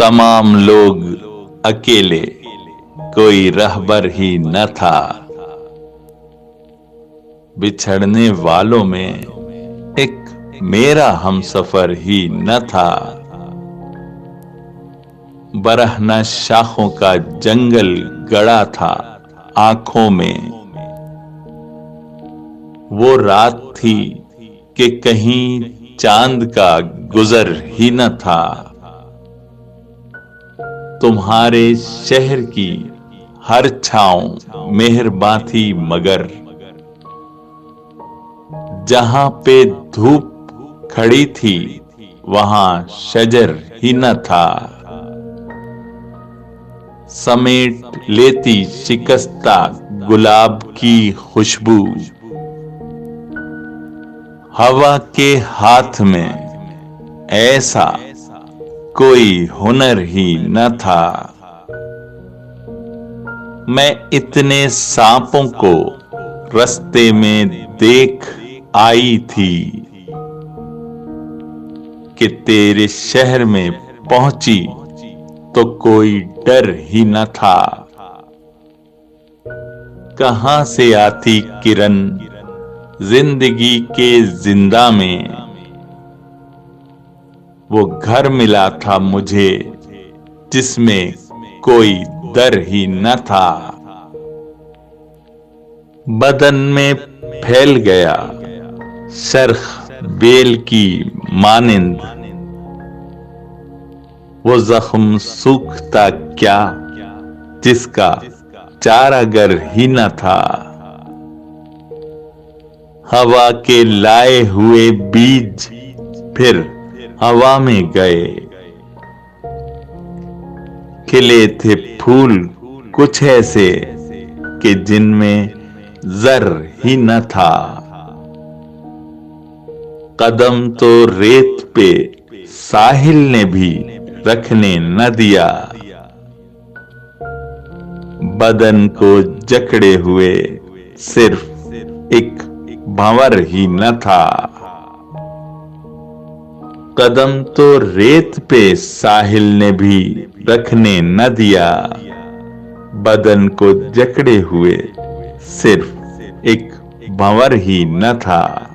तमाम लोग अकेले, कोई रहबर ही न था। बिछड़ने वालों में एक मेरा हमसफर ही न था। बरहना शाखों का जंगल गड़ा था आंखों में। वो रात थी कि कहीं चांद का गुजर ही न था। तुम्हारे शहर की हर छांव मेहरबां थी, मगर जहां पे धूप खड़ी थी वहां शजर ही न था। समेट लेती शिकस्ता गुलाब की खुशबू, हवा के हाथ में ऐसा कोई हुनर ही न था। मैं इतने सांपों को रास्ते में देख आई थी कि तेरे शहर में पहुंची तो कोई डर ही न था। कहां से आती किरण जिंदगी के जिंदा में, वो घर मिला था मुझे जिसमें कोई दर ही न था। बदन में फैल गया शर्ख बेल की मानिंद, वो जख्म सूखता क्या जिसका चारागर ही न था। हवा के लाए हुए बीज फिर हवा में गए, खिले थे फूल कुछ ऐसे कि जिनमें जर ही न था। कदम तो रेत पे साहिल ने भी रखने न दिया, बदन को जकड़े हुए सिर्फ एक भंवर ही न था। कदम तो रेत पे साहिल ने भी रखने न दिया, बदन को जकड़े हुए सिर्फ एक भंवर ही न था।